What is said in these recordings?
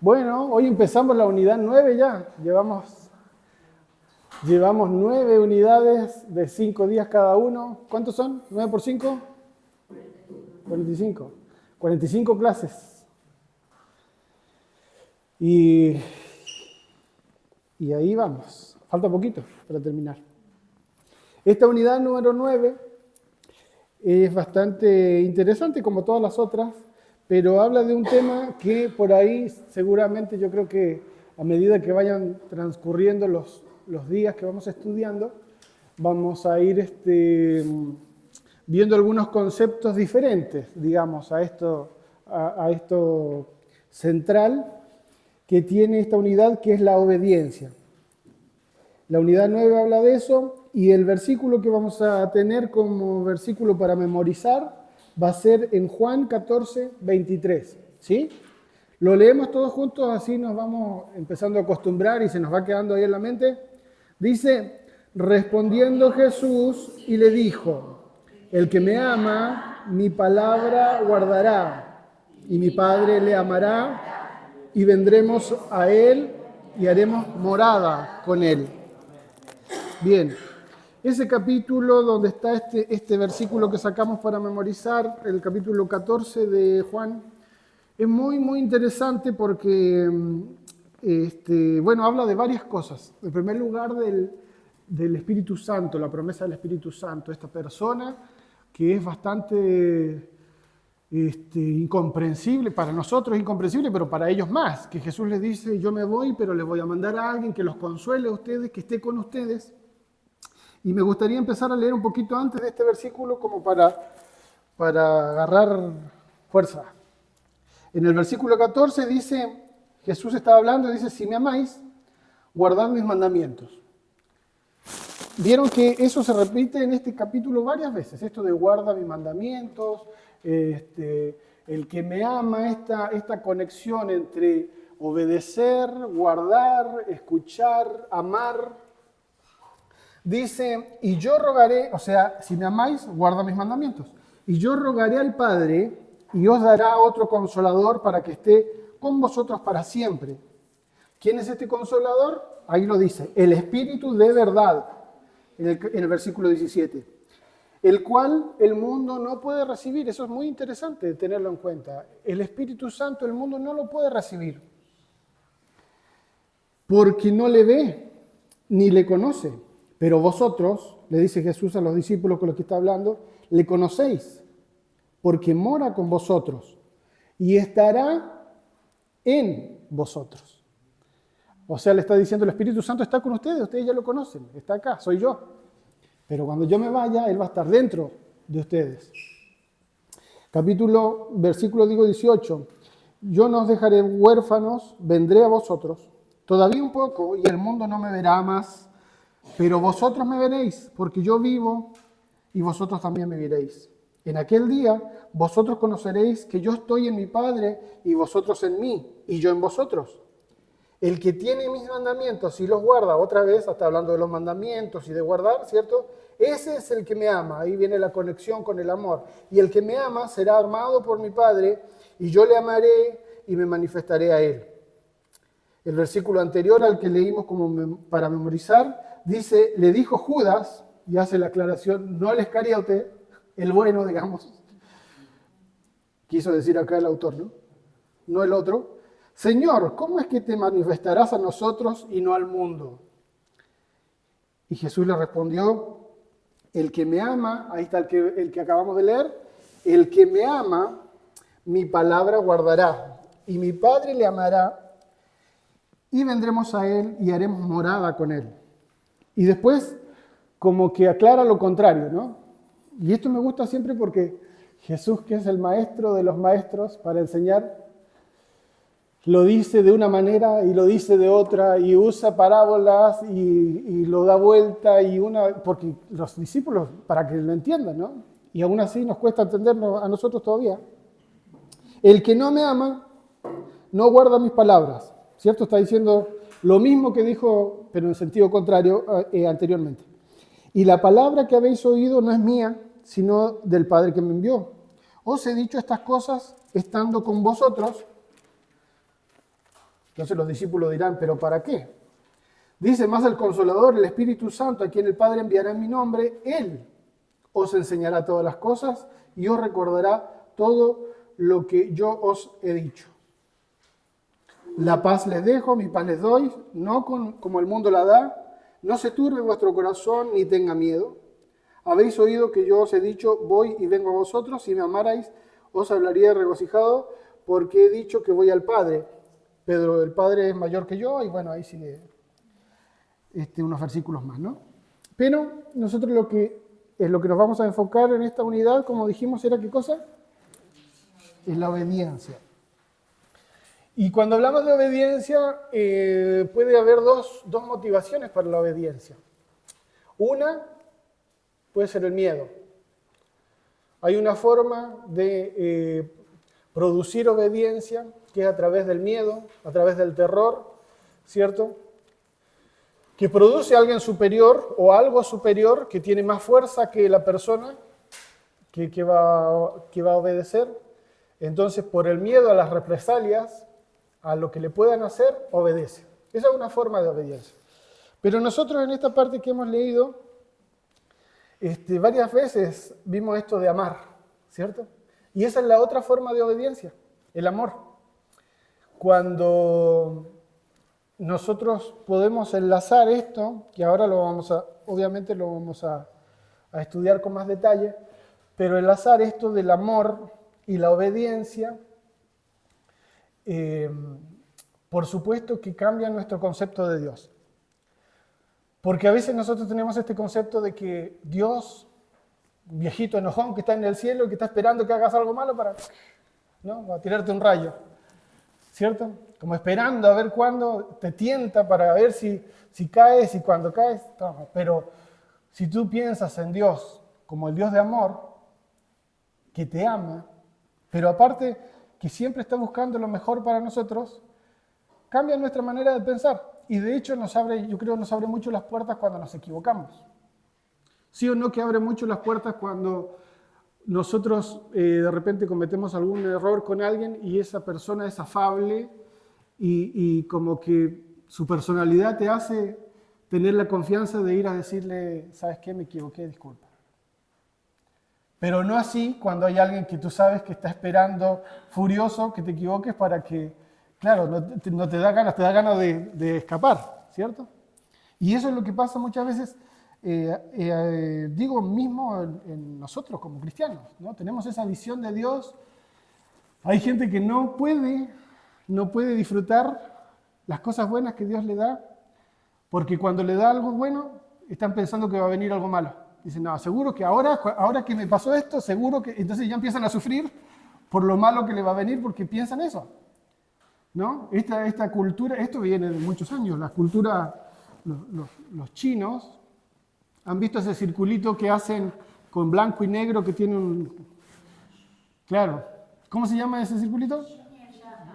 Bueno, hoy empezamos la unidad 9 ya. Llevamos 9 unidades de 5 días cada uno. ¿Cuántos son? ¿9 por 5? 45. 45 clases. Y ahí vamos. Falta poquito para terminar. Esta unidad número 9 es bastante interesante como todas las otras, pero habla de un tema que por ahí seguramente yo creo que a medida que vayan transcurriendo los días que vamos estudiando, vamos a ir viendo algunos conceptos diferentes, digamos, a esto central que tiene esta unidad, que es la obediencia. La unidad 9 habla de eso, y el versículo que vamos a tener como versículo para memorizar va a ser en Juan 14, 23. ¿Sí? Lo leemos todos juntos, así nos vamos empezando a acostumbrar y se nos va quedando ahí en la mente. Dice: respondiendo Jesús y le dijo: el que me ama, mi palabra guardará, y mi Padre le amará, y vendremos a él y haremos morada con él. Bien, ese capítulo donde está este versículo que sacamos para memorizar, el capítulo 14 de Juan, es muy, muy interesante porque, habla de varias cosas. En primer lugar, del Espíritu Santo, la promesa del Espíritu Santo, esta persona que es bastante incomprensible, para nosotros es incomprensible, pero para ellos más, que Jesús les dice: yo me voy, pero les voy a mandar a alguien que los consuele a ustedes, que esté con ustedes. Y me gustaría empezar a leer un poquito antes de este versículo como para agarrar fuerza. En el versículo 14 dice, Jesús estaba hablando y dice: si me amáis, guardad mis mandamientos. Vieron que eso se repite en este capítulo varias veces, esto de guarda mis mandamientos, el que me ama, esta conexión entre obedecer, guardar, escuchar, amar. Dice: y yo rogaré, o sea, si me amáis, guarda mis mandamientos. Y yo rogaré al Padre, y os dará otro consolador para que esté con vosotros para siempre. ¿Quién es este consolador? Ahí lo dice: el Espíritu de verdad, en el versículo 17. El cual el mundo no puede recibir. Eso es muy interesante tenerlo en cuenta. El Espíritu Santo el mundo no lo puede recibir, porque no le ve, ni le conoce. Pero vosotros, le dice Jesús a los discípulos con los que está hablando, le conocéis, porque mora con vosotros y estará en vosotros. O sea, le está diciendo: el Espíritu Santo está con ustedes ya lo conocen, está acá, soy yo. Pero cuando yo me vaya, Él va a estar dentro de ustedes. Versículo 18, yo no os dejaré huérfanos, vendré a vosotros. Todavía un poco y el mundo no me verá más, pero vosotros me veréis, porque yo vivo y vosotros también me veréis. En aquel día vosotros conoceréis que yo estoy en mi Padre y vosotros en mí y yo en vosotros. El que tiene mis mandamientos y los guarda, otra vez está hablando de los mandamientos y de guardar, ¿cierto? Ese es el que me ama. Ahí viene la conexión con el amor. Y el que me ama será amado por mi Padre, y yo le amaré y me manifestaré a él. El versículo anterior al que leímos como para memorizar, dice: le dijo Judas, y hace la aclaración, no el Iscariote, el bueno, digamos. Quiso decir acá el autor, ¿no? No el otro. Señor, ¿cómo es que te manifestarás a nosotros y no al mundo? Y Jesús le respondió: el que me ama, ahí está el que acabamos de leer, el que me ama, mi palabra guardará, y mi Padre le amará, y vendremos a él y haremos morada con él. Y después, como que aclara lo contrario, ¿no? Y esto me gusta siempre porque Jesús, que es el maestro de los maestros para enseñar, lo dice de una manera y lo dice de otra, y usa parábolas y lo da vuelta, porque los discípulos, para que lo entiendan, ¿no? Y aún así nos cuesta entenderlo a nosotros todavía. El que no me ama, no guarda mis palabras, ¿cierto? Está diciendo lo mismo que dijo, pero en sentido contrario anteriormente. Y la palabra que habéis oído no es mía, sino del Padre que me envió. Os he dicho estas cosas estando con vosotros. Entonces los discípulos dirán, ¿pero para qué? Dice más el Consolador, el Espíritu Santo, a quien el Padre enviará en mi nombre, Él os enseñará todas las cosas y os recordará todo lo que yo os he dicho. La paz les dejo, mi paz les doy, no como el mundo la da. No se turbe vuestro corazón ni tenga miedo. Habéis oído que yo os he dicho, voy y vengo a vosotros. Si me amarais, os hablaría regocijado, porque he dicho que voy al Padre. Pedro, el Padre es mayor que yo, y bueno, ahí sigue unos versículos más, ¿no? Pero nosotros lo que nos vamos a enfocar en esta unidad, como dijimos, ¿era qué cosa? Es la obediencia. Y cuando hablamos de obediencia, puede haber dos motivaciones para la obediencia. Una puede ser el miedo. Hay una forma de producir obediencia que es a través del miedo, a través del terror, ¿cierto? Que produce a alguien superior o algo superior que tiene más fuerza que la persona que va a obedecer. Entonces, por el miedo a las represalias, a lo que le puedan hacer, obedece. Esa es una forma de obediencia. Pero nosotros en esta parte que hemos leído, varias veces vimos esto de amar, ¿cierto? Y esa es la otra forma de obediencia, el amor. Cuando nosotros podemos enlazar esto, que ahora obviamente lo vamos a estudiar con más detalle, pero enlazar esto del amor y la obediencia, por supuesto que cambia nuestro concepto de Dios. Porque a veces nosotros tenemos este concepto de que Dios, un viejito enojón que está en el cielo y que está esperando que hagas algo malo para tirarte un rayo, ¿cierto? Como esperando a ver cuándo te tienta para ver si caes y cuando caes. No, pero si tú piensas en Dios como el Dios de amor, que te ama, pero aparte que siempre está buscando lo mejor para nosotros, cambia nuestra manera de pensar. Y de hecho yo creo que nos abre mucho las puertas cuando nos equivocamos. ¿Sí o no que abre mucho las puertas cuando nosotros de repente cometemos algún error con alguien y esa persona es afable y como que su personalidad te hace tener la confianza de ir a decirle, ¿sabes qué? Me equivoqué, disculpa. Pero no así cuando hay alguien que tú sabes que está esperando furioso que te equivoques para que, claro, no te da ganas de escapar, ¿cierto? Y eso es lo que pasa muchas veces, digo mismo en nosotros como cristianos, ¿no? Tenemos esa visión de Dios. Hay gente que no puede disfrutar las cosas buenas que Dios le da, porque cuando le da algo bueno, están pensando que va a venir algo malo. Dicen, no, seguro que ahora que me pasó esto, seguro que... Entonces ya empiezan a sufrir por lo malo que le va a venir porque piensan eso, ¿no? Esta cultura, esto viene de muchos años, la cultura, los chinos han visto ese circulito que hacen con blanco y negro que tiene un... Claro, ¿cómo se llama ese circulito?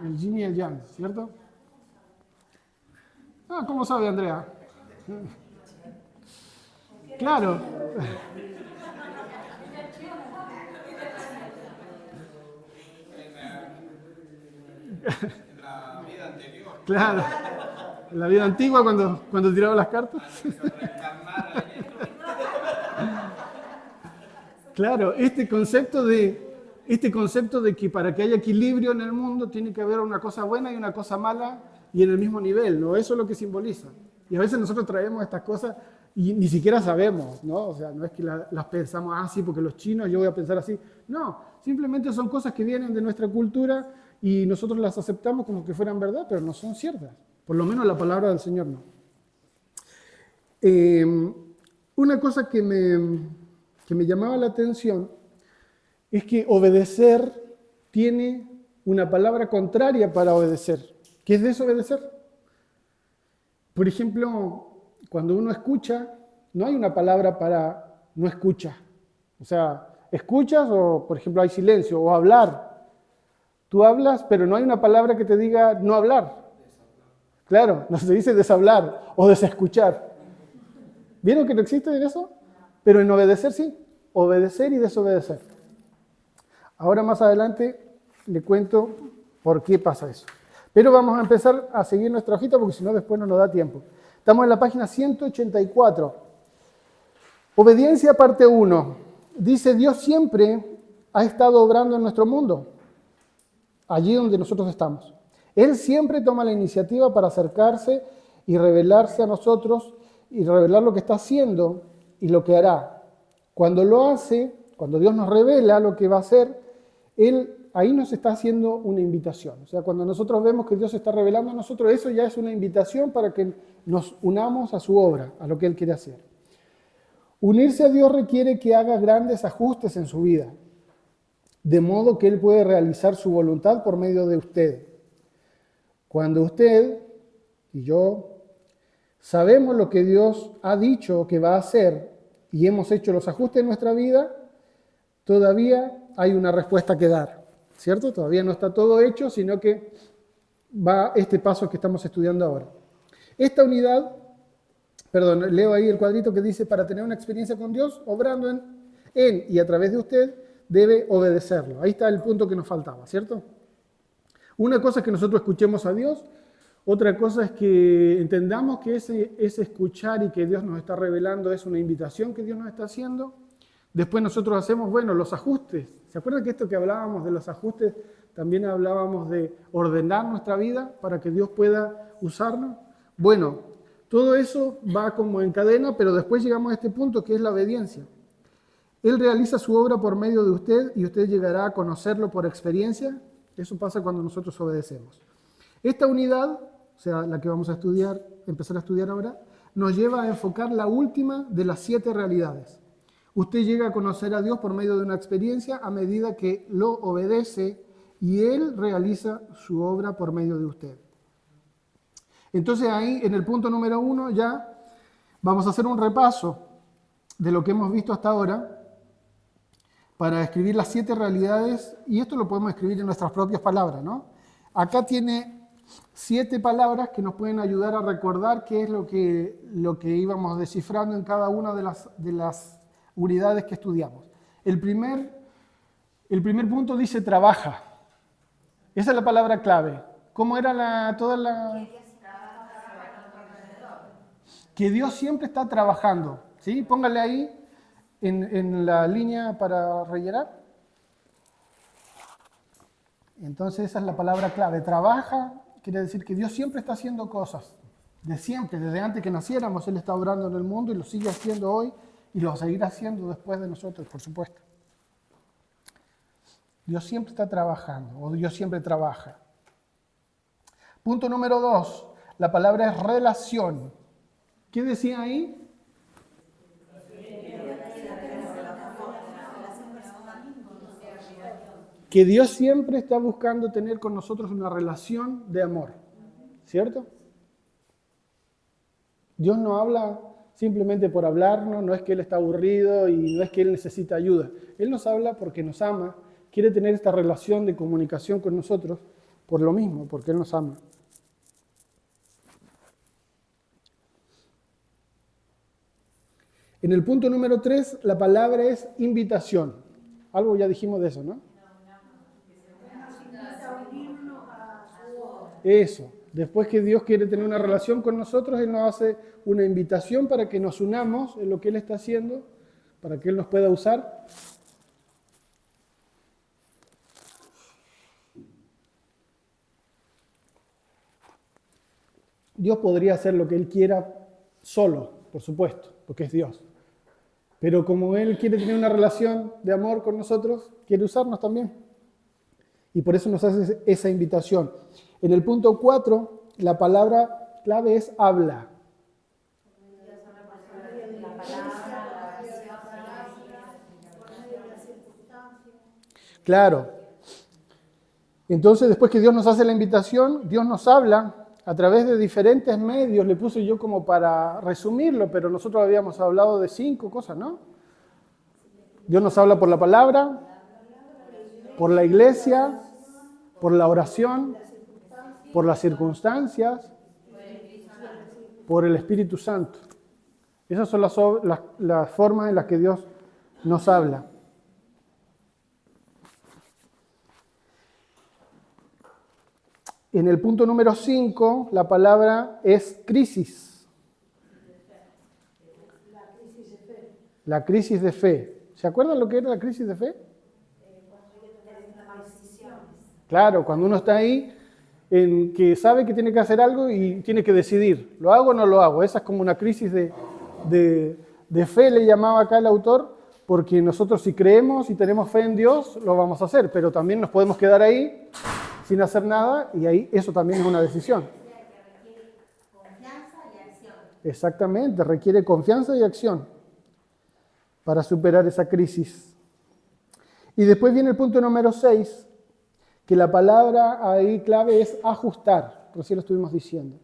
El yin y el yang, ¿cierto? Ah, ¿cómo sabe Andrea? Claro. En la vida anterior. Claro. En la vida antigua cuando tiraba las cartas. Claro, este concepto de que para que haya equilibrio en el mundo tiene que haber una cosa buena y una cosa mala y en el mismo nivel, ¿no? Eso es lo que simboliza. Y a veces nosotros traemos estas cosas y ni siquiera sabemos, ¿no? O sea, no es que las pensamos así porque los chinos, yo voy a pensar así. No, simplemente son cosas que vienen de nuestra cultura y nosotros las aceptamos como que fueran verdad, pero no son ciertas. Por lo menos la palabra del Señor no. Una cosa que me llamaba la atención es que obedecer tiene una palabra contraria para obedecer, que es desobedecer. Por ejemplo, cuando uno escucha, no hay una palabra para no escucha. O sea, escuchas o, por ejemplo, hay silencio o hablar. Tú hablas, pero no hay una palabra que te diga no hablar. Claro, no se dice deshablar o desescuchar. ¿Vieron que no existe en eso? Pero en obedecer sí, obedecer y desobedecer. Ahora más adelante le cuento por qué pasa eso. Pero vamos a empezar a seguir nuestra hojita porque si no después no nos da tiempo. Estamos en la página 184. Obediencia parte 1. Dice, Dios siempre ha estado obrando en nuestro mundo, allí donde nosotros estamos. Él siempre toma la iniciativa para acercarse y revelarse a nosotros y revelar lo que está haciendo y lo que hará. Cuando lo hace, cuando Dios nos revela lo que va a hacer, Él ahí nos está haciendo una invitación. O sea, cuando nosotros vemos que Dios se está revelando a nosotros, eso ya es una invitación para que nos unamos a su obra, a lo que Él quiere hacer. Unirse a Dios requiere que haga grandes ajustes en su vida, de modo que Él puede realizar su voluntad por medio de usted. Cuando usted y yo sabemos lo que Dios ha dicho que va a hacer y hemos hecho los ajustes en nuestra vida, todavía hay una respuesta que dar, ¿cierto? Todavía no está todo hecho, sino que va este paso que estamos estudiando ahora. Esta unidad, leo ahí el cuadrito que dice, para tener una experiencia con Dios, obrando en y a través de usted, debe obedecerlo. Ahí está el punto que nos faltaba, ¿cierto? Una cosa es que nosotros escuchemos a Dios, otra cosa es que entendamos que ese escuchar y que Dios nos está revelando es una invitación que Dios nos está haciendo. Después nosotros hacemos, los ajustes. ¿Se acuerdan que esto que hablábamos de los ajustes, también hablábamos de ordenar nuestra vida para que Dios pueda usarnos? Bueno, todo eso va como en cadena, pero después llegamos a este punto que es la obediencia. Él realiza su obra por medio de usted y usted llegará a conocerlo por experiencia. Eso pasa cuando nosotros obedecemos. Esta unidad, o sea, la que vamos a estudiar, empezar a estudiar ahora, nos lleva a enfocar la última de las 7 realidades. Usted llega a conocer a Dios por medio de una experiencia a medida que lo obedece y Él realiza su obra por medio de usted. Entonces ahí, en el punto número 1, ya vamos a hacer un repaso de lo que hemos visto hasta ahora para escribir las 7 realidades, y esto lo podemos escribir en nuestras propias palabras, ¿no? Acá tiene 7 palabras que nos pueden ayudar a recordar qué es lo que íbamos descifrando en cada una de las unidades que estudiamos. El primer punto dice trabaja. Esa es la palabra clave. ¿Cómo era toda la...? Que Dios siempre está trabajando. ¿Sí? Póngale ahí en la línea para rellenar. Entonces esa es la palabra clave. Trabaja quiere decir que Dios siempre está haciendo cosas. De siempre, desde antes que naciéramos, Él está obrando en el mundo y lo sigue haciendo hoy y lo seguirá haciendo después de nosotros, por supuesto. Dios siempre está trabajando, o Dios siempre trabaja. Punto número 2, la palabra es relación. ¿Qué decía ahí? Que Dios siempre está buscando tener con nosotros una relación de amor, ¿cierto? Dios no habla simplemente por hablarnos, no es que Él está aburrido y no es que Él necesita ayuda. Él nos habla porque nos ama, quiere tener esta relación de comunicación con nosotros por lo mismo, porque Él nos ama. En el punto número 3, la palabra es invitación. Algo ya dijimos de eso, ¿no? Eso. Después que Dios quiere tener una relación con nosotros, Él nos hace una invitación para que nos unamos en lo que Él está haciendo, para que Él nos pueda usar. Dios podría hacer lo que Él quiera solo, por supuesto, porque es Dios. Pero como Él quiere tener una relación de amor con nosotros, quiere usarnos también. Y por eso nos hace esa invitación. En el punto 4, la palabra clave es habla. Claro. Entonces, después que Dios nos hace la invitación, Dios nos habla a través de diferentes medios. Le puse yo como para resumirlo, pero nosotros habíamos hablado de 5 cosas, ¿no? Dios nos habla por la palabra, por la iglesia, por la oración, por las circunstancias, por el Espíritu Santo. Esas son las formas en las que Dios nos habla. En el punto número 5, la palabra es crisis. La crisis de fe. ¿Se acuerdan lo que era la crisis de fe? Claro, cuando uno está ahí, en que sabe que tiene que hacer algo y tiene que decidir, ¿lo hago o no lo hago? Esa es como una crisis de fe, le llamaba acá el autor, porque nosotros si creemos y tenemos fe en Dios, lo vamos a hacer, pero también nos podemos quedar ahí sin hacer nada y ahí eso también es una decisión. Requiere confianza y acción. Exactamente, requiere confianza y acción para superar esa crisis. Y después viene el punto número 6, que la palabra ahí clave es ajustar, recién lo estuvimos diciendo.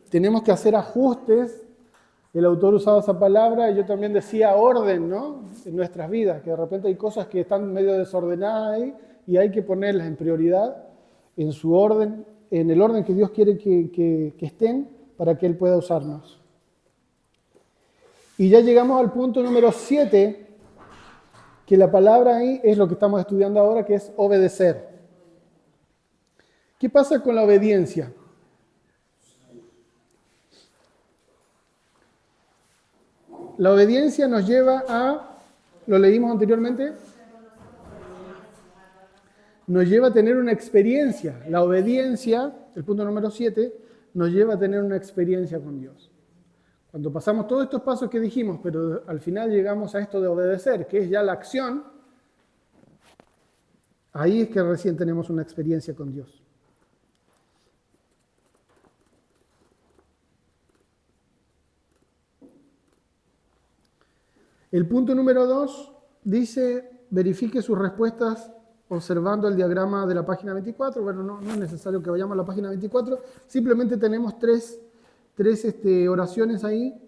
Tenemos que hacer ajustes. El autor usaba esa palabra y yo también decía orden, ¿no? En nuestras vidas, que de repente hay cosas que están medio desordenadas ahí y hay que ponerlas en prioridad, en su orden, en el orden que Dios quiere que estén para que Él pueda usarnos. Y ya llegamos al punto número 7, que la palabra ahí es lo que estamos estudiando ahora, que es obedecer. ¿Qué pasa con la obediencia? La obediencia nos lleva a, lo leímos anteriormente, nos lleva a tener una experiencia. La obediencia, el punto número 7, nos lleva a tener una experiencia con Dios. Cuando pasamos todos estos pasos que dijimos, pero al final llegamos a esto de obedecer, que es ya la acción, ahí es que recién tenemos una experiencia con Dios. El punto número 2 dice, verifique sus respuestas observando el diagrama de la página 24. Bueno, no es necesario que vayamos a la página 24, simplemente tenemos tres oraciones ahí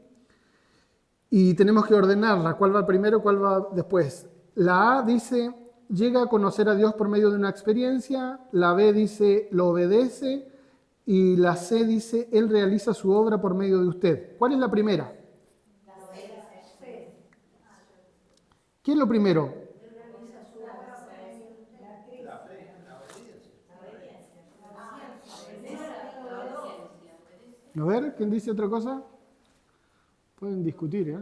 y tenemos que ordenarla, cuál va primero, cuál va después. La A dice, llega a conocer a Dios por medio de una experiencia, la B dice, lo obedece, y la C dice, Él realiza su obra por medio de usted. ¿Cuál es la primera? ¿Qué es lo primero? A ver, ¿quién dice otra cosa? Pueden discutir, ¿eh?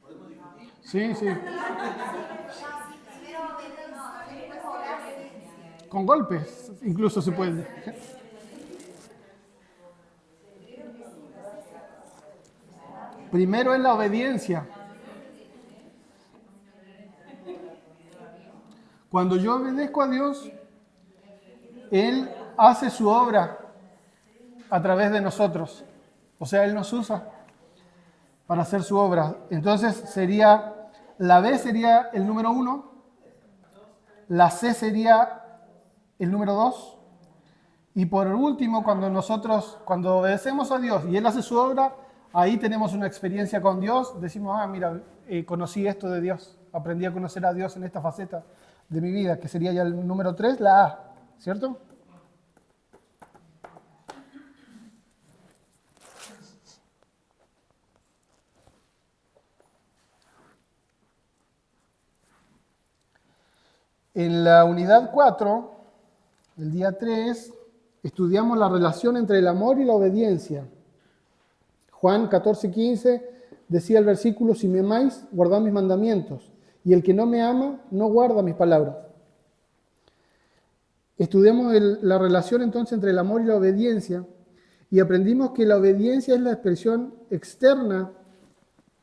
¿Podemos discutir? Sí, sí. Con golpes, incluso se puede. Primero es la obediencia. Cuando yo obedezco a Dios, Él hace su obra a través de nosotros. O sea, Él nos usa para hacer su obra. Entonces la B sería el número 1, la C sería el número 2, y por último, cuando obedecemos a Dios y Él hace su obra, ahí tenemos una experiencia con Dios, decimos, mira, conocí esto de Dios, aprendí a conocer a Dios en esta faceta de mi vida, que sería ya el número 3, la A, ¿cierto? En la unidad 4, el día 3, estudiamos la relación entre el amor y la obediencia. Juan 14:15 decía el versículo, si me amáis, guardad mis mandamientos, y el que no me ama, no guarda mis palabras. Estudiamos la relación entonces entre el amor y la obediencia, y aprendimos que la obediencia es la expresión externa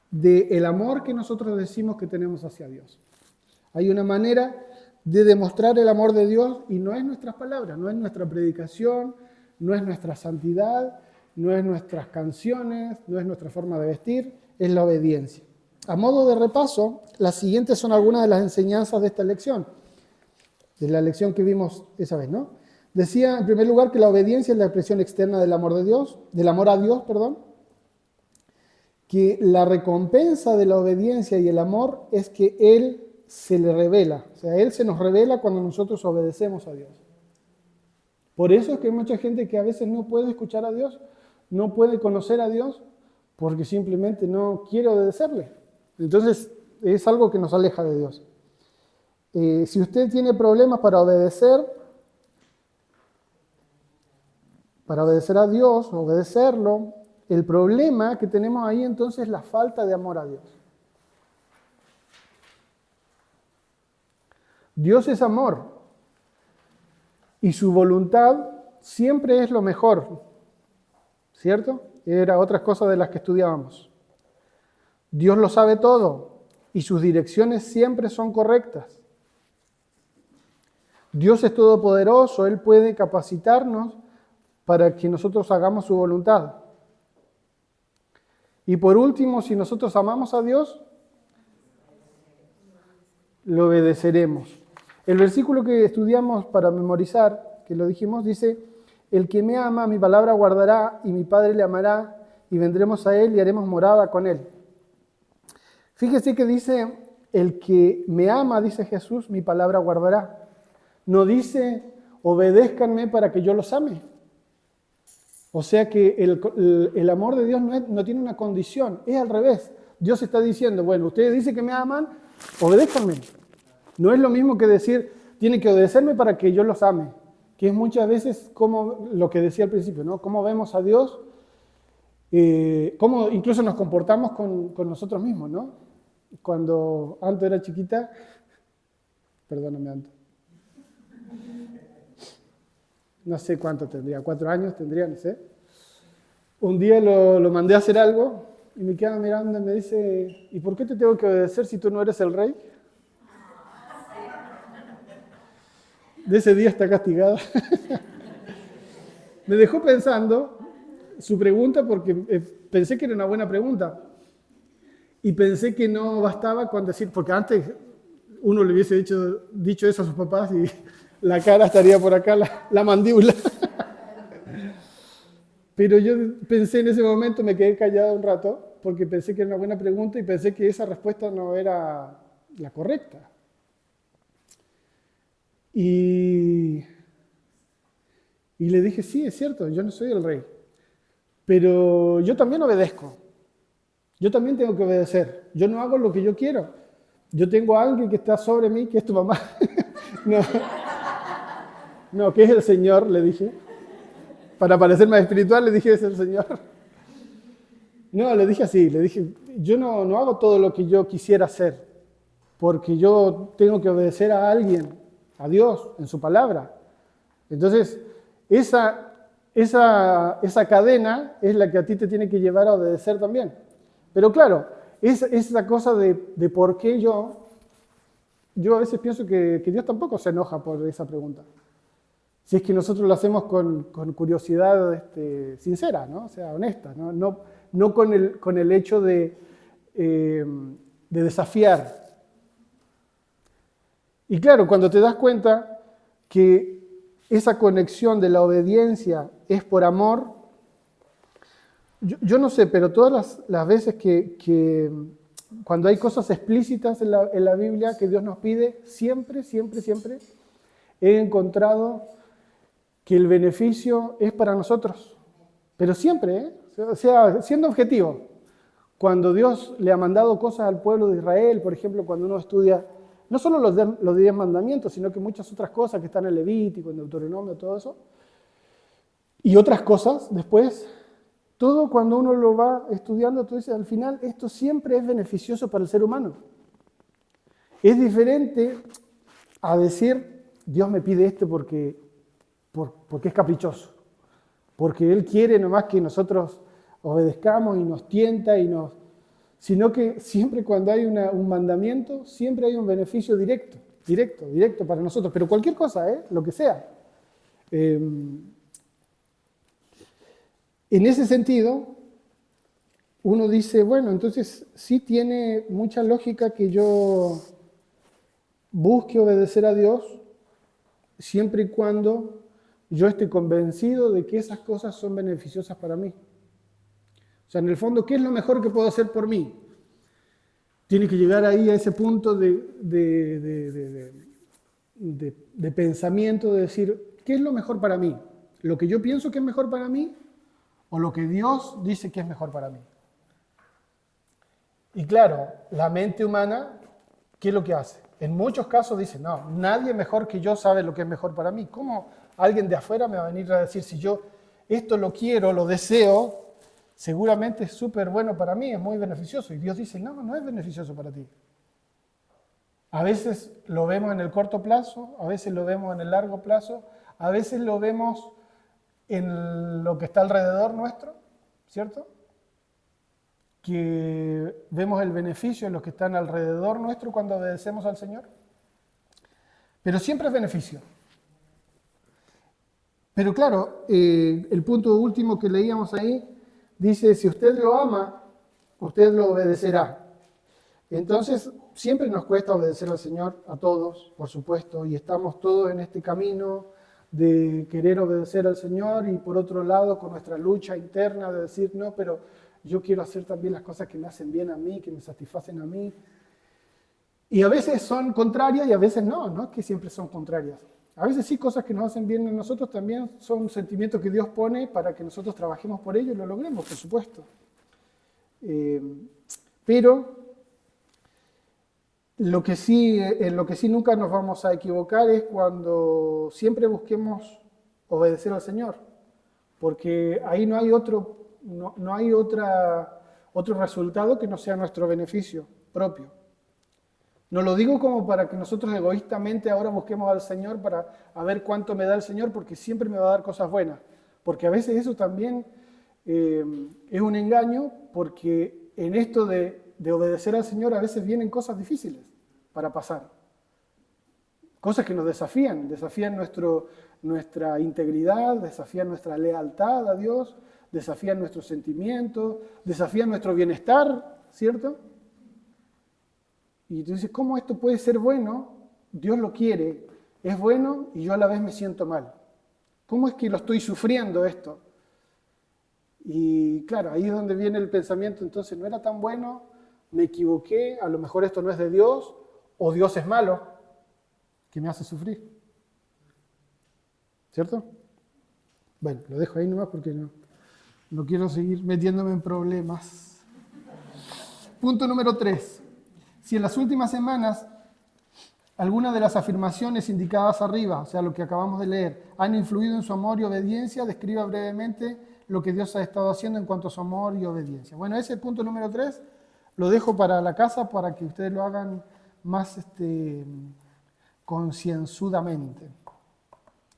del amor que nosotros decimos que tenemos hacia Dios. Hay una manera de demostrar el amor de Dios y no es nuestras palabras, no es nuestra predicación, no es nuestra santidad, no es nuestras canciones, no es nuestra forma de vestir, es la obediencia. A modo de repaso, las siguientes son algunas de las enseñanzas de esta lección, de la lección que vimos esa vez, ¿no? Decía, en primer lugar, que la obediencia es la expresión externa del amor de Dios, del amor a Dios, perdón, que la recompensa de la obediencia y el amor es que Él se le revela, o sea, Él se nos revela cuando nosotros obedecemos a Dios. Por eso es que hay mucha gente que a veces no puede escuchar a Dios, no puede conocer a Dios, porque simplemente no quiere obedecerle. Entonces, es algo que nos aleja de Dios. Si usted tiene problemas para obedecer a Dios, obedecerlo, el problema que tenemos ahí entonces es la falta de amor a Dios. Dios es amor y su voluntad siempre es lo mejor, ¿cierto? Era otra cosa de las que estudiábamos. Dios lo sabe todo y sus direcciones siempre son correctas. Dios es todopoderoso, Él puede capacitarnos para que nosotros hagamos su voluntad. Y por último, si nosotros amamos a Dios, lo obedeceremos. El versículo que estudiamos para memorizar, que lo dijimos, dice: el que me ama, mi palabra guardará, y mi Padre le amará, y vendremos a Él y haremos morada con Él. Fíjese que dice, el que me ama, dice Jesús, mi palabra guardará. No dice, obedézcanme para que yo los ame. O sea que el amor de Dios no tiene una condición, es al revés. Dios está diciendo, bueno, ustedes dicen que me aman, obedézcanme. No es lo mismo que decir, tienen que obedecerme para que yo los ame, que es muchas veces como lo que decía al principio, ¿no? Cómo vemos a Dios, cómo incluso nos comportamos con nosotros mismos, ¿no? Cuando Anto era chiquita, perdóname Anto, no sé cuánto tendría, 4 años tendría, no sé. Un día lo mandé a hacer algo y me queda mirando y me dice, ¿y por qué te tengo que obedecer si tú no eres el rey? De ese día está castigada. Me dejó pensando su pregunta porque pensé que era una buena pregunta. Y pensé que no bastaba con decir, porque antes uno le hubiese dicho eso a sus papás y la cara estaría por acá, la mandíbula. Pero yo pensé en ese momento, me quedé callado un rato, porque pensé que era una buena pregunta y pensé que esa respuesta no era la correcta. Y le dije, sí, es cierto, yo no soy el rey, pero yo también obedezco. Yo también tengo que obedecer. Yo no hago lo que yo quiero. Yo tengo a alguien que está sobre mí, que es tu mamá. No, que es el Señor, le dije. Para parecer más espiritual, le dije, es el Señor. No, le dije así, le dije, yo no hago todo lo que yo quisiera hacer, porque yo tengo que obedecer a alguien, a Dios, en su palabra. Entonces, esa cadena es la que a ti te tiene que llevar a obedecer también. Pero claro, esa cosa de por qué yo a veces pienso que Dios tampoco se enoja por esa pregunta. Si es que nosotros lo hacemos con curiosidad sincera, ¿no? O sea, honesta, no con el hecho de desafiar. Y claro, cuando te das cuenta que esa conexión de la obediencia es por amor, yo no sé, pero todas las veces que cuando hay cosas explícitas en la Biblia que Dios nos pide, siempre he encontrado que el beneficio es para nosotros. Pero siempre, o sea, siendo objetivo. Cuando Dios le ha mandado cosas al pueblo de Israel, por ejemplo, cuando uno estudia no solo los 10 mandamientos, sino que muchas otras cosas que están en Levítico, en Deuteronomio, todo eso, y otras cosas después, todo cuando uno lo va estudiando, tú dices, al final esto siempre es beneficioso para el ser humano. Es diferente a decir, Dios me pide esto porque es caprichoso, porque Él quiere nomás que nosotros obedezcamos y nos tienta sino que siempre cuando hay un mandamiento, siempre hay un beneficio directo para nosotros, pero cualquier cosa, lo que sea. En ese sentido, uno dice, bueno, entonces sí tiene mucha lógica que yo busque obedecer a Dios siempre y cuando yo esté convencido de que esas cosas son beneficiosas para mí. O sea, en el fondo, ¿qué es lo mejor que puedo hacer por mí? Tiene que llegar ahí a ese punto de pensamiento, de decir, ¿qué es lo mejor para mí? ¿Lo que yo pienso que es mejor para mí o lo que Dios dice que es mejor para mí? Y claro, la mente humana, ¿qué es lo que hace? En muchos casos dicen, no, nadie mejor que yo sabe lo que es mejor para mí. ¿Cómo alguien de afuera me va a venir a decir si yo esto lo quiero, lo deseo, seguramente es súper bueno para mí, es muy beneficioso? Y Dios dice, no, no es beneficioso para ti. A veces lo vemos en el corto plazo, a veces lo vemos en el largo plazo, a veces lo vemos en lo que está alrededor nuestro, ¿cierto? Que vemos el beneficio en los que están alrededor nuestro cuando obedecemos al Señor. Pero siempre es beneficio. Pero claro, el punto último que leíamos ahí dice, si usted lo ama, usted lo obedecerá. Entonces, siempre nos cuesta obedecer al Señor, a todos, por supuesto, y estamos todos en este camino de querer obedecer al Señor y por otro lado con nuestra lucha interna de decir, no, pero yo quiero hacer también las cosas que me hacen bien a mí, que me satisfacen a mí. Y a veces son contrarias y a veces no, no es que siempre son contrarias. A veces sí, cosas que nos hacen bien a nosotros también son sentimientos que Dios pone para que nosotros trabajemos por ello y lo logremos, por supuesto. Pero en lo que sí nunca nos vamos a equivocar es cuando siempre busquemos obedecer al Señor, porque ahí no hay otro resultado que no sea nuestro beneficio propio. No lo digo como para que nosotros egoístamente ahora busquemos al Señor para a ver cuánto me da el Señor, porque siempre me va a dar cosas buenas, porque a veces eso también es un engaño, porque en esto de obedecer al Señor a veces vienen cosas difíciles para pasar. Cosas que nos desafían nuestra integridad, desafían nuestra lealtad a Dios, desafían nuestros sentimientos, desafían nuestro bienestar, ¿cierto? Y tú dices, ¿cómo esto puede ser bueno? Dios lo quiere, es bueno y yo a la vez me siento mal. ¿Cómo es que lo estoy sufriendo esto? Y claro, ahí es donde viene el pensamiento, entonces no era tan bueno, me equivoqué, a lo mejor esto no es de Dios, o Dios es malo, que me hace sufrir. ¿Cierto? Bueno, lo dejo ahí nomás porque no quiero seguir metiéndome en problemas. Punto número 3. Si en las últimas semanas algunas de las afirmaciones indicadas arriba, o sea, lo que acabamos de leer, han influido en su amor y obediencia, describa brevemente lo que Dios ha estado haciendo en cuanto a su amor y obediencia. Bueno, ese punto número 3 lo dejo para la casa para que ustedes lo hagan más concienzudamente.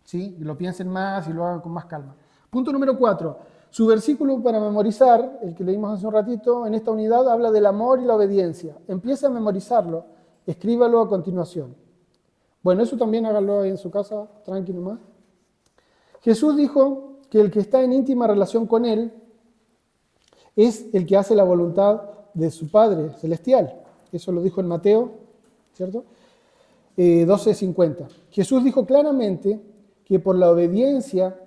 ¿Sí? Y lo piensen más y lo hagan con más calma. Punto número 4. Su versículo para memorizar, el que leímos hace un ratito, en esta unidad habla del amor y la obediencia. Empiece a memorizarlo, escríbalo a continuación. Bueno, eso también hágalo ahí en su casa, tranquilo más. Jesús dijo que el que está en íntima relación con Él es el que hace la voluntad de su Padre Celestial. Eso lo dijo en Mateo, ¿cierto? 12:50. Jesús dijo claramente que por la obediencia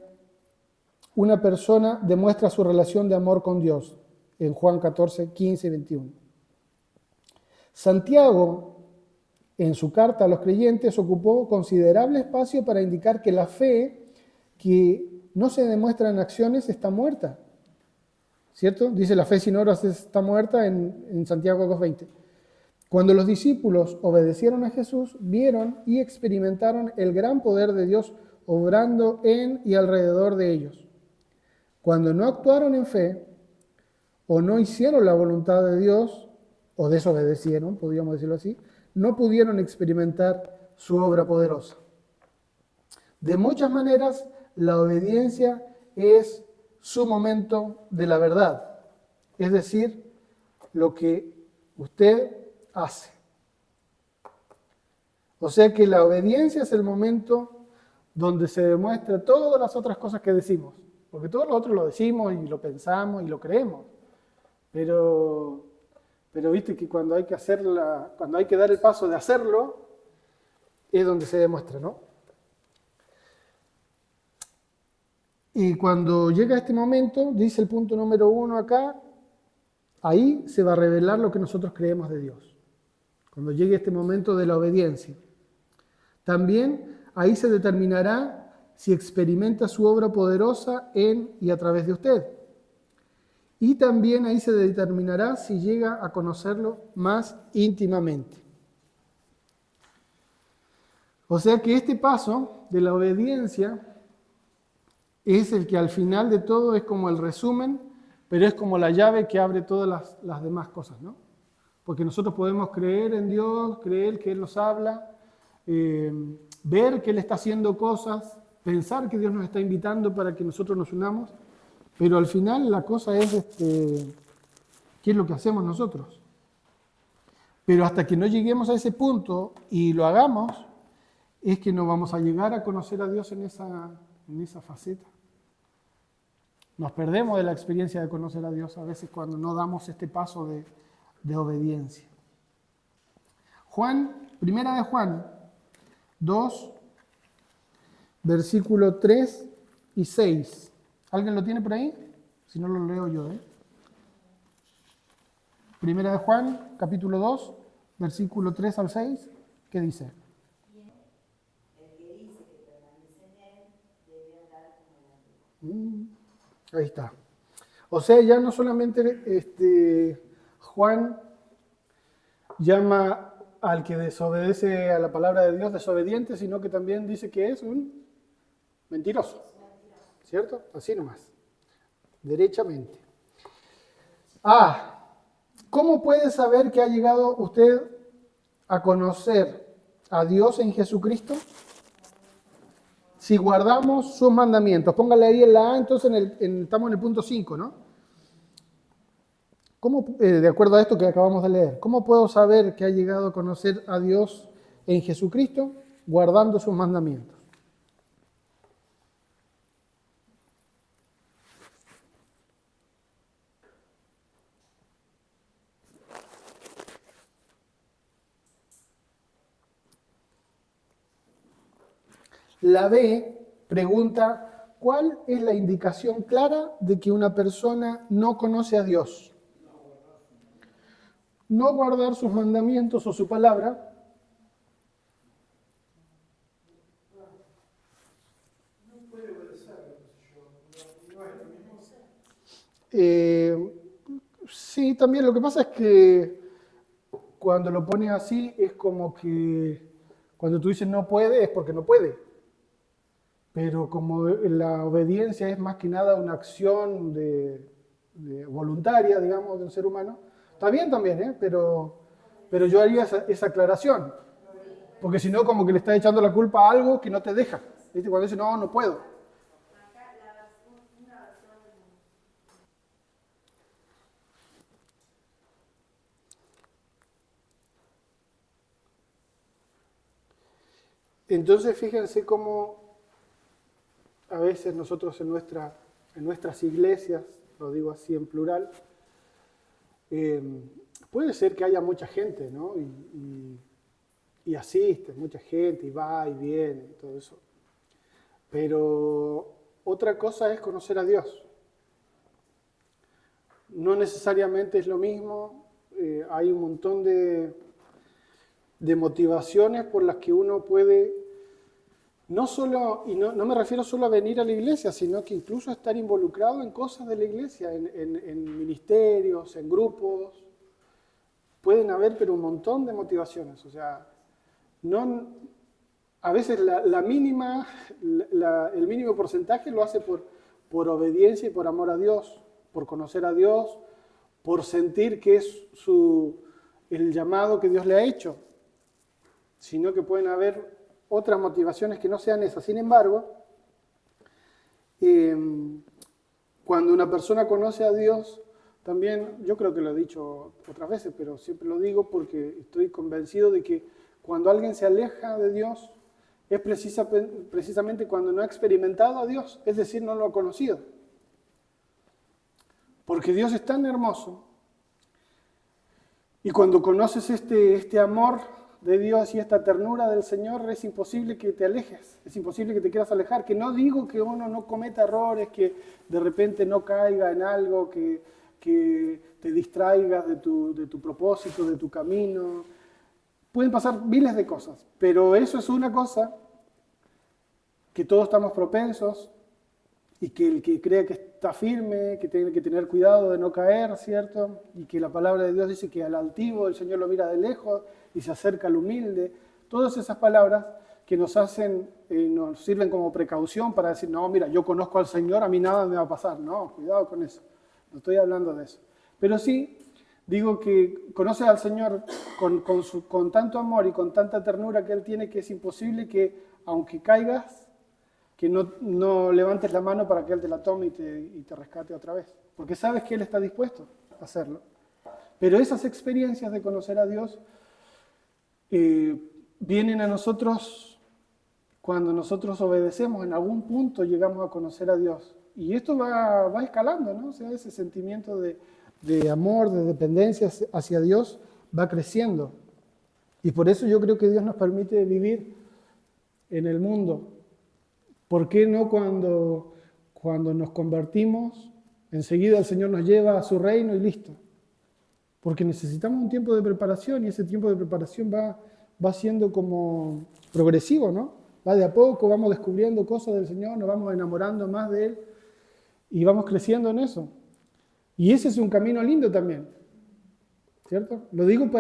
una persona demuestra su relación de amor con Dios, en Juan 14, 15 y 21. Santiago, en su carta a los creyentes, ocupó considerable espacio para indicar que la fe que no se demuestra en acciones está muerta. ¿Cierto? Dice la fe sin obras está muerta en Santiago 2:20. Cuando los discípulos obedecieron a Jesús, vieron y experimentaron el gran poder de Dios obrando en y alrededor de ellos. Cuando no actuaron en fe o no hicieron la voluntad de Dios, o desobedecieron, podríamos decirlo así, no pudieron experimentar su obra poderosa. De muchas maneras, la obediencia es su momento de la verdad, es decir, lo que usted hace. O sea que la obediencia es el momento donde se demuestra todas las otras cosas que decimos, porque todos los otros lo decimos y lo pensamos y lo creemos, pero viste que cuando hay que dar el paso de hacerlo, es donde se demuestra, ¿no? Y cuando llega este momento, dice el punto número 1 acá, ahí se va a revelar lo que nosotros creemos de Dios. Cuando llegue este momento de la obediencia. También ahí se determinará si experimenta su obra poderosa en y a través de usted. Y también ahí se determinará si llega a conocerlo más íntimamente. O sea que este paso de la obediencia es el que al final de todo es como el resumen, pero es como la llave que abre todas las demás cosas, ¿no? Porque nosotros podemos creer en Dios, creer que Él nos habla, ver que Él está haciendo cosas, pensar que Dios nos está invitando para que nosotros nos unamos, pero al final la cosa es qué es lo que hacemos nosotros. Pero hasta que no lleguemos a ese punto y lo hagamos, es que no vamos a llegar a conocer a Dios en esa faceta. Nos perdemos de la experiencia de conocer a Dios a veces cuando no damos este paso de obediencia. Primera de Juan 2, versículo 3 y 6. ¿Alguien lo tiene por ahí? Si no lo leo yo. Primera de Juan, capítulo 2, versículo 3 al 6. ¿Qué dice? Ahí está. O sea, ya no solamente Juan llama al que desobedece a la palabra de Dios desobediente, sino que también dice que es un mentiroso. ¿Cierto? Así nomás. Derechamente. ¿Cómo puede saber que ha llegado usted a conocer a Dios en Jesucristo? Si guardamos sus mandamientos. Póngale ahí en la A, entonces estamos en el punto 5, ¿no? De acuerdo a esto que acabamos de leer, ¿cómo puedo saber que ha llegado a conocer a Dios en Jesucristo? Guardando sus mandamientos. La B pregunta, ¿cuál es la indicación clara de que una persona no conoce a Dios? No guardar sus mandamientos o su palabra. Sí, también lo que pasa es que cuando lo pones así es como que cuando tú dices no puede es porque no puede. Pero como la obediencia es más que nada una acción voluntaria, digamos, del ser humano, está bien también, pero yo haría esa aclaración. Porque si no, como que le está echando la culpa a algo que no te deja. ¿Viste? Cuando dice, no puedo. Entonces, fíjense cómo a veces nosotros en nuestras iglesias, lo digo así en plural, puede ser que haya mucha gente, ¿no? Y asiste, mucha gente, y va y viene, y todo eso. Pero otra cosa es conocer a Dios. No necesariamente es lo mismo, hay un montón de motivaciones por las que uno puede, no me refiero solo a venir a la iglesia, sino que incluso estar involucrado en cosas de la iglesia, en ministerios, en grupos. Pueden haber, pero un montón de motivaciones. O sea, a veces el mínimo porcentaje lo hace por obediencia y por amor a Dios, por conocer a Dios, por sentir que es el llamado que Dios le ha hecho, sino que pueden haber otras motivaciones que no sean esas. Sin embargo, cuando una persona conoce a Dios, también, yo creo que lo he dicho otras veces, pero siempre lo digo porque estoy convencido de que cuando alguien se aleja de Dios, es precisamente cuando no ha experimentado a Dios, es decir, no lo ha conocido. Porque Dios es tan hermoso, y cuando conoces este amor de Dios y esta ternura del Señor, es imposible que te alejes, es imposible que te quieras alejar. Que no digo que uno no cometa errores, que de repente no caiga en algo, que te distraigas de tu propósito, de tu camino. Pueden pasar miles de cosas, pero eso es una cosa que todos estamos propensos, y que el que crea que está firme, que tiene que tener cuidado de no caer, ¿cierto? Y que la palabra de Dios dice que al altivo el Señor lo mira de lejos y se acerca al humilde. Todas esas palabras que nos hacen, nos sirven como precaución para decir, no, mira, yo conozco al Señor, a mí nada me va a pasar. No, cuidado con eso. No estoy hablando de eso. Pero sí, digo que conoces al Señor con tanto amor y con tanta ternura que Él tiene, que es imposible que, aunque caigas, que no levantes la mano para que Él te la tome y te rescate otra vez. Porque sabes que Él está dispuesto a hacerlo. Pero esas experiencias de conocer a Dios vienen a nosotros cuando nosotros obedecemos. En algún punto llegamos a conocer a Dios. Y esto va escalando, ¿no? O sea, ese sentimiento de amor, de dependencia hacia Dios va creciendo. Y por eso yo creo que Dios nos permite vivir en el mundo. ¿Por qué no cuando nos convertimos, enseguida el Señor nos lleva a su reino y listo? Porque necesitamos un tiempo de preparación y ese tiempo de preparación va siendo como progresivo, ¿no? Va de a poco, vamos descubriendo cosas del Señor, nos vamos enamorando más de Él y vamos creciendo en eso. Y ese es un camino lindo también, ¿cierto? Lo digo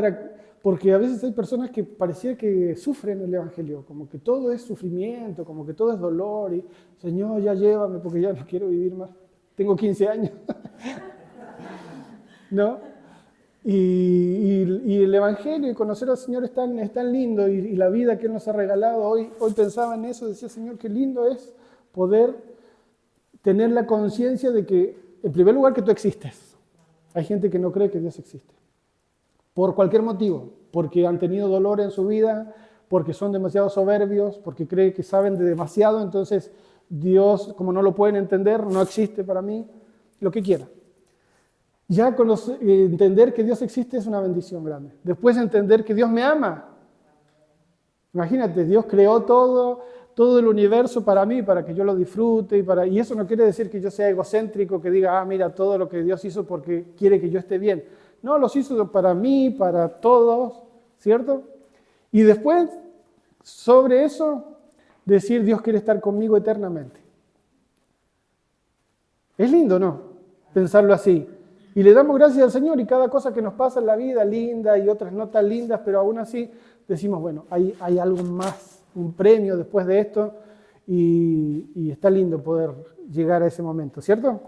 porque a veces hay personas que parecía que sufren el Evangelio, como que todo es sufrimiento, como que todo es dolor y Señor, ya llévame porque ya no quiero vivir más. Tengo 15 años. ¿No? Y el Evangelio y conocer al Señor es tan lindo y la vida que Él nos ha regalado. Hoy pensaba en eso, decía, Señor, qué lindo es poder tener la conciencia de que, en primer lugar, que tú existes. Hay gente que no cree que Dios existe. Por cualquier motivo, porque han tenido dolor en su vida, porque son demasiado soberbios, porque creen que saben de demasiado, entonces Dios, como no lo pueden entender, no existe para mí, lo que quiera. Ya entender que Dios existe es una bendición grande. Después entender que Dios me ama. Imagínate, Dios creó todo el universo para mí, para que yo lo disfrute. Y eso no quiere decir que yo sea egocéntrico, que diga, mira, todo lo que Dios hizo porque quiere que yo esté bien. No, los hizo para mí, para todos, ¿cierto? Y después, sobre eso, decir, Dios quiere estar conmigo eternamente. Es lindo, ¿no? Pensarlo así. Y le damos gracias al Señor y cada cosa que nos pasa en la vida, linda y otras no tan lindas, pero aún así decimos, bueno, hay algo más, un premio después de esto y está lindo poder llegar a ese momento, ¿cierto?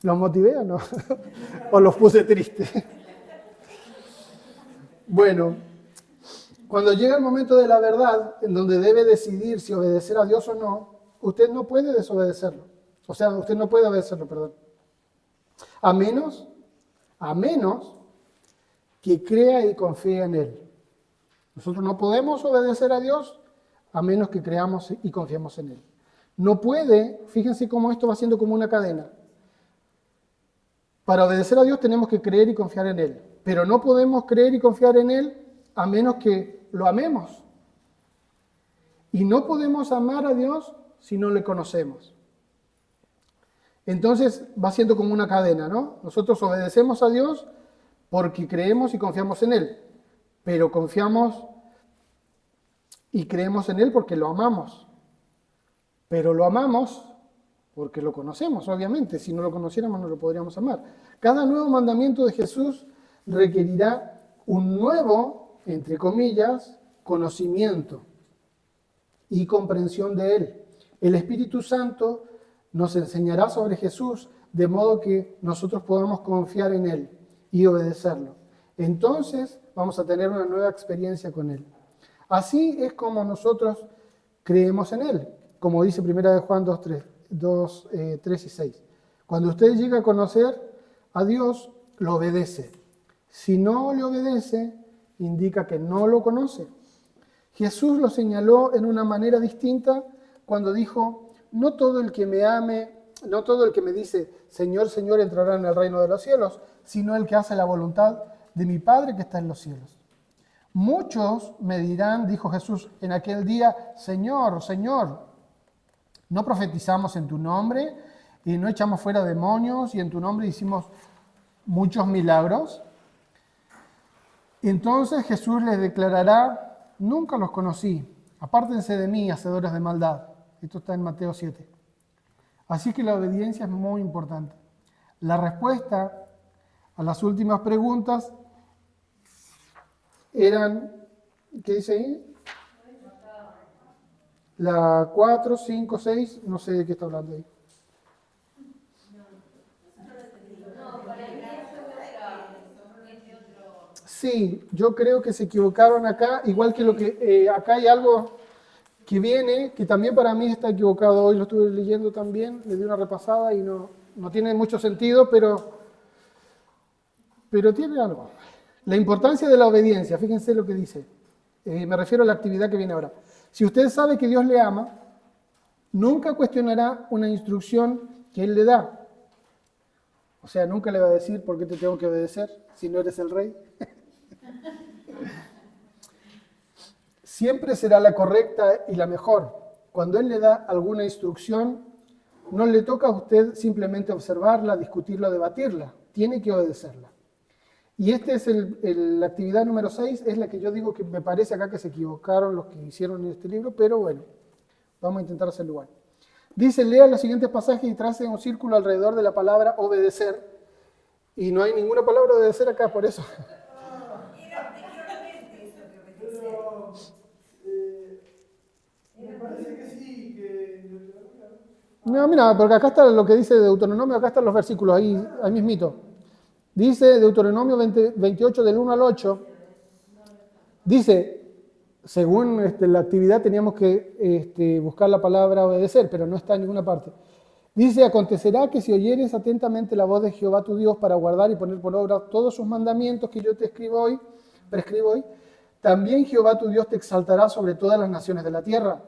¿Los motivé o no? ¿O los puse tristes? Bueno, cuando llega el momento de la verdad, en donde debe decidir si obedecer a Dios o no, usted no puede desobedecerlo. O sea, usted no puede obedecerlo, perdón. A menos que crea y confíe en Él. Nosotros no podemos obedecer a Dios a menos que creamos y confiemos en Él. No puede, fíjense cómo esto va siendo como una cadena. Para obedecer a Dios tenemos que creer y confiar en Él. Pero no podemos creer y confiar en Él a menos que lo amemos. Y no podemos amar a Dios si no le conocemos. Entonces va siendo como una cadena, ¿no? Nosotros obedecemos a Dios porque creemos y confiamos en Él, pero confiamos y creemos en Él porque lo amamos. Pero lo amamos porque lo conocemos, obviamente. Si no lo conociéramos no lo podríamos amar. Cada nuevo mandamiento de Jesús requerirá un nuevo, entre comillas, conocimiento y comprensión de Él. El Espíritu Santo nos enseñará sobre Jesús de modo que nosotros podamos confiar en Él y obedecerlo. Entonces vamos a tener una nueva experiencia con Él. Así es como nosotros creemos en Él, como dice 1 Juan 3 y 6. Cuando usted llega a conocer a Dios, lo obedece. Si no le obedece, indica que no lo conoce. Jesús lo señaló en una manera distinta cuando dijo, no todo el que me ame, no todo el que me dice, Señor, Señor, entrará en el reino de los cielos, sino el que hace la voluntad de mi Padre que está en los cielos. Muchos me dirán, dijo Jesús en aquel día, Señor, Señor, ¿no profetizamos en tu nombre y no echamos fuera demonios y en tu nombre hicimos muchos milagros? Entonces Jesús les declarará, nunca los conocí, apártense de mí, hacedores de maldad. Esto está en Mateo 7. Así que la obediencia es muy importante. La respuesta a las últimas preguntas eran, ¿qué dice ahí? La 4, 5, 6, no sé de qué está hablando ahí. Sí, yo creo que se equivocaron acá, igual que lo que acá hay algo que viene, que también para mí está equivocado. Hoy lo estuve leyendo también, le di una repasada y no tiene mucho sentido, pero tiene algo. La importancia de la obediencia, fíjense lo que dice. Me refiero a la actividad que viene ahora. Si usted sabe que Dios le ama, nunca cuestionará una instrucción que Él le da. O sea, nunca le va a decir por qué te tengo que obedecer si no eres el rey. Siempre será la correcta y la mejor. Cuando Él le da alguna instrucción, no le toca a usted simplemente observarla, discutirla, debatirla. Tiene que obedecerla. Y esta es la actividad número 6, es la que yo digo que me parece acá que se equivocaron los que hicieron este libro, pero bueno, vamos a intentar hacerlo igual. Dice, lea los siguientes pasajes y trace un círculo alrededor de la palabra obedecer. Y no hay ninguna palabra obedecer acá, por eso. Me parece que sí, que... No, mira, porque acá está lo que dice Deuteronomio, acá están los versículos, ahí mismito. Dice Deuteronomio 28 del 1 al 8, dice, según la actividad teníamos que buscar la palabra obedecer, pero no está en ninguna parte. Dice, acontecerá que si oyeres atentamente la voz de Jehová tu Dios para guardar y poner por obra todos sus mandamientos que yo te prescribo hoy, también Jehová tu Dios te exaltará sobre todas las naciones de la tierra.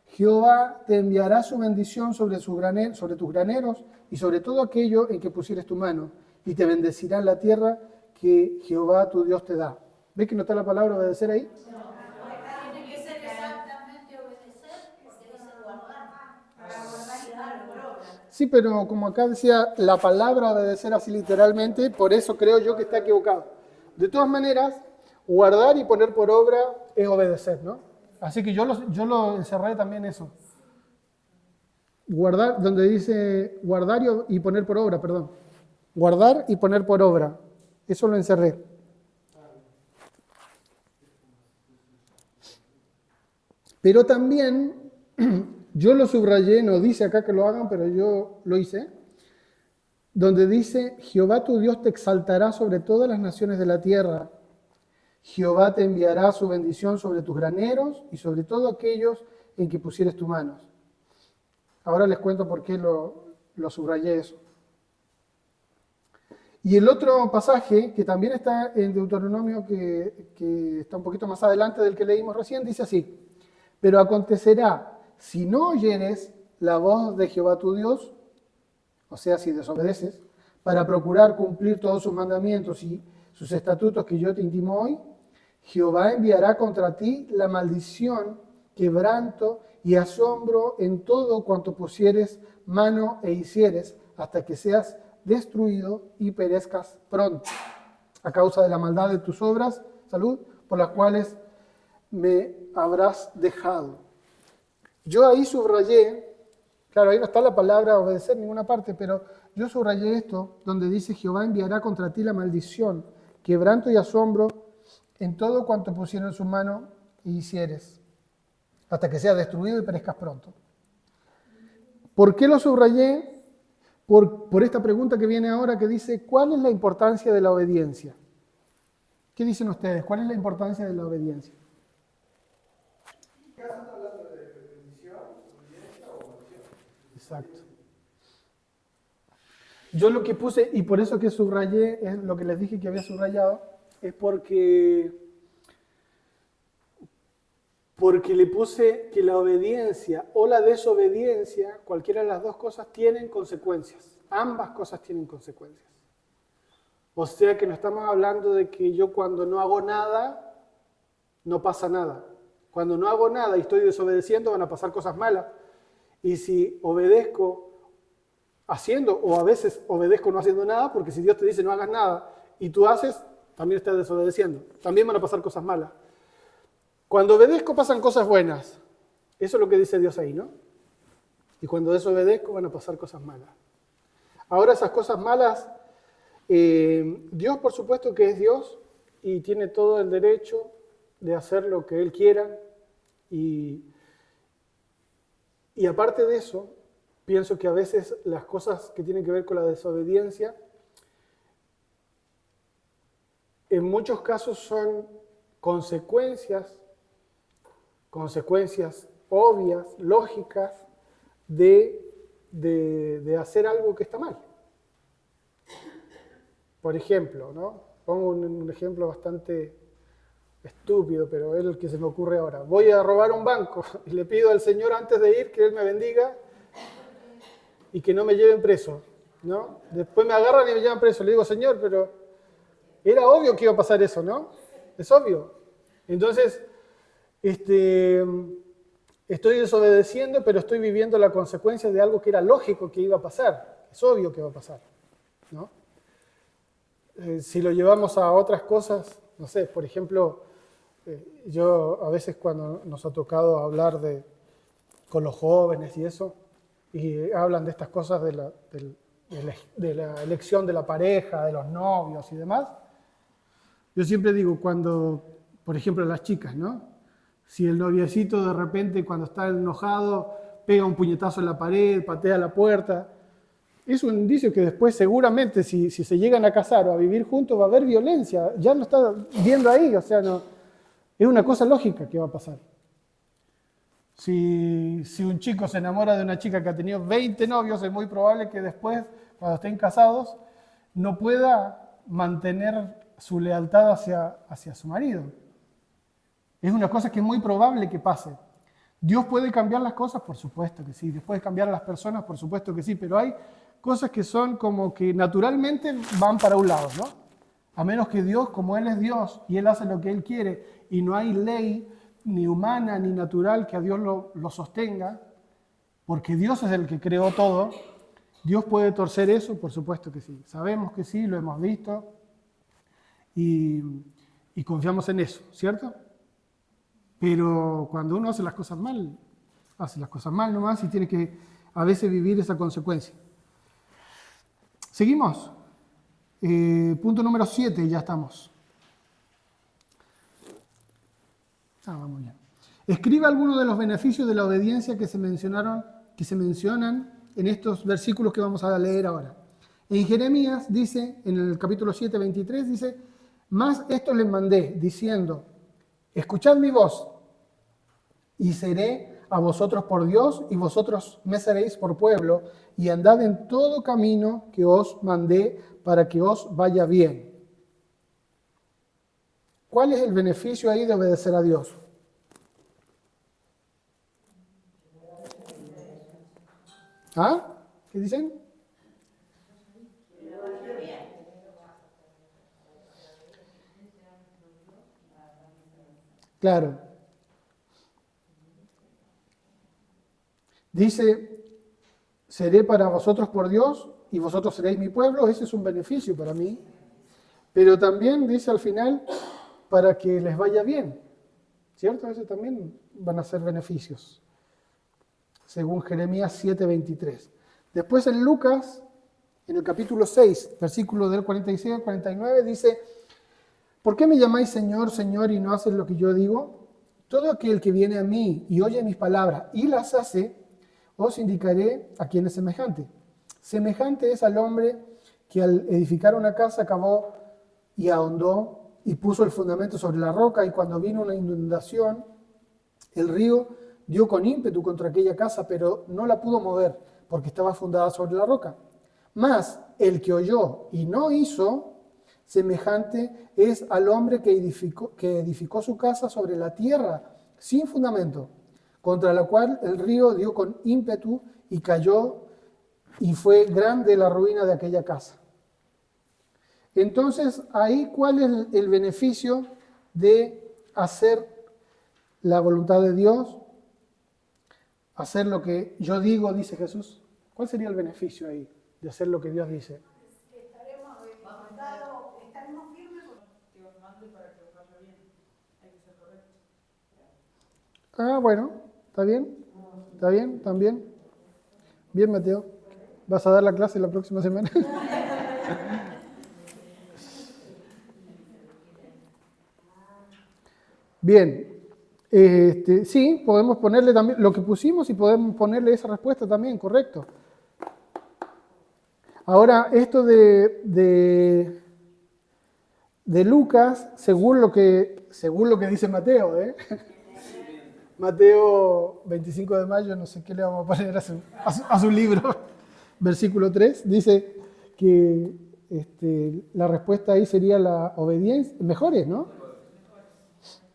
Jehová te enviará su bendición sobre tus graneros y sobre todo aquello en que pusieres tu mano, y te bendecirá en la tierra que Jehová tu Dios te da. ¿Ves que no está la palabra obedecer ahí? Tiene que ser exactamente obedecer, porque dice guardar. Para guardar y dar por obra. Sí, pero como acá decía la palabra obedecer así literalmente, por eso creo yo que está equivocado. De todas maneras, guardar y poner por obra es obedecer, ¿no? Así que yo lo encerré también eso. Guardar, donde dice guardar y poner por obra, perdón. Guardar y poner por obra. Eso lo encerré. Pero también, yo lo subrayé, no dice acá que lo hagan, pero yo lo hice, donde dice, Jehová tu Dios te exaltará sobre todas las naciones de la tierra. Jehová te enviará su bendición sobre tus graneros y sobre todo aquellos en que pusieres tus manos. Ahora les cuento por qué lo subrayé eso. Y el otro pasaje, que también está en Deuteronomio, que está un poquito más adelante del que leímos recién, dice así, pero acontecerá, si no oyeres la voz de Jehová tu Dios, o sea, si desobedeces, para procurar cumplir todos sus mandamientos y sus estatutos que yo te intimo hoy, Jehová enviará contra ti la maldición, quebranto y asombro en todo cuanto pusieres mano e hicieres, hasta que seas destruido y perezcas pronto, a causa de la maldad de tus obras, salud, por las cuales me habrás dejado. Yo ahí subrayé, claro, ahí no está la palabra obedecer en ninguna parte, pero yo subrayé esto, donde dice Jehová enviará contra ti la maldición, quebranto y asombro en todo cuanto pusieron en su mano y hicieres, hasta que seas destruido y perezcas pronto. ¿Por qué lo subrayé? Por esta pregunta que viene ahora que dice, ¿cuál es la importancia de la obediencia? ¿Qué dicen ustedes? ¿Cuál es la importancia de la obediencia? ¿Estás hablando de bendición, obediencia o oración? Exacto. Yo lo que puse, y por eso que subrayé, es lo que les dije que había subrayado, es porque le puse que la obediencia o la desobediencia, cualquiera de las dos cosas, tienen consecuencias. Ambas cosas tienen consecuencias. O sea que no estamos hablando de que yo cuando no hago nada, no pasa nada. Cuando no hago nada y estoy desobedeciendo, van a pasar cosas malas. Y si obedezco haciendo, o a veces obedezco no haciendo nada, porque si Dios te dice no hagas nada y tú haces, también estás desobedeciendo. También van a pasar cosas malas. Cuando obedezco pasan cosas buenas. Eso es lo que dice Dios ahí, ¿no? Y cuando desobedezco van a pasar cosas malas. Ahora esas cosas malas, Dios por supuesto que es Dios y tiene todo el derecho de hacer lo que Él quiera y Y aparte de eso, pienso que a veces las cosas que tienen que ver con la desobediencia, en muchos casos son consecuencias obvias, lógicas, de hacer algo que está mal. Por ejemplo, ¿no? Pongo un ejemplo bastante estúpido, pero es el que se me ocurre ahora. Voy a robar un banco y le pido al Señor antes de ir que Él me bendiga y que no me lleven preso, ¿no? Después me agarran y me llevan preso. Le digo, Señor, pero era obvio que iba a pasar eso, ¿no? Es obvio. Entonces, estoy desobedeciendo, pero estoy viviendo la consecuencia de algo que era lógico que iba a pasar. Es obvio que va a pasar, ¿no? Si lo llevamos a otras cosas, no sé, por ejemplo, yo a veces cuando nos ha tocado hablar con los jóvenes y eso, y hablan de estas cosas de la elección de la pareja, de los novios y demás, yo siempre digo, cuando, por ejemplo, las chicas, ¿no? Si el noviecito de repente cuando está enojado pega un puñetazo en la pared, patea la puerta, es un indicio que después seguramente si se llegan a casar o a vivir juntos va a haber violencia. Ya lo está viendo ahí, o sea, no, es una cosa lógica que va a pasar. Si un chico se enamora de una chica que ha tenido 20 novios, es muy probable que después, cuando estén casados, no pueda mantener su lealtad hacia su marido. Es una cosa que es muy probable que pase. ¿Dios puede cambiar las cosas? Por supuesto que sí. ¿Dios puede cambiar a las personas? Por supuesto que sí. Pero hay cosas que son como que naturalmente van para un lado, ¿no? A menos que Dios, como Él es Dios y Él hace lo que Él quiere y no hay ley ni humana ni natural que a Dios lo sostenga, porque Dios es el que creó todo, ¿Dios puede torcer eso? Por supuesto que sí. Sabemos que sí, lo hemos visto y confiamos en eso, ¿cierto? Pero cuando uno hace las cosas mal nomás y tiene que a veces vivir esa consecuencia. ¿Seguimos? Punto número 7, ya estamos. Vamos bien. Escribe algunos de los beneficios de la obediencia que se mencionan en estos versículos que vamos a leer ahora. En Jeremías dice, en el capítulo 7, 23, dice, «Mas esto les mandé, diciendo, escuchad mi voz, y seré a vosotros por Dios, y vosotros me seréis por pueblo, y andad en todo camino que os mandé para que os vaya bien». ¿Cuál es el beneficio ahí de obedecer a Dios? ¿Ah? ¿Qué dicen? Claro. Dice, seré para vosotros por Dios y vosotros seréis mi pueblo. Ese es un beneficio para mí. Pero también dice al final, para que les vaya bien. ¿Cierto? Ese también van a ser beneficios. Según Jeremías 7:23. Después en Lucas, en el capítulo 6, versículo del 46 al 49, dice, ¿por qué me llamáis Señor, Señor, y no haces lo que yo digo? Todo aquel que viene a mí y oye mis palabras y las hace, os indicaré a quién es semejante. Semejante es al hombre que al edificar una casa cavó y ahondó y puso el fundamento sobre la roca, y cuando vino una inundación, el río dio con ímpetu contra aquella casa, pero no la pudo mover porque estaba fundada sobre la roca. Mas el que oyó y no hizo, semejante es al hombre que edificó su casa sobre la tierra sin fundamento, contra la cual el río dio con ímpetu y cayó, y fue grande la ruina de aquella casa. Entonces, ahí, ¿cuál es el beneficio de hacer la voluntad de Dios? Hacer lo que yo digo, dice Jesús. ¿Cuál sería el beneficio ahí de hacer lo que Dios dice? Estaremos firmes. Que os mande para que os vaya bien. Hay que ser correcto. Bueno, ¿está bien? ¿Está bien? ¿También? Bien, Mateo. ¿Vas a dar la clase la próxima semana? Bien. Sí, podemos ponerle también lo que pusimos y podemos ponerle esa respuesta también, correcto. Ahora, esto de Lucas, según lo que dice Mateo, Mateo 25 de mayo, no sé qué le vamos a poner a su libro, versículo 3, dice que la respuesta ahí sería la obediencia, mejores, ¿no?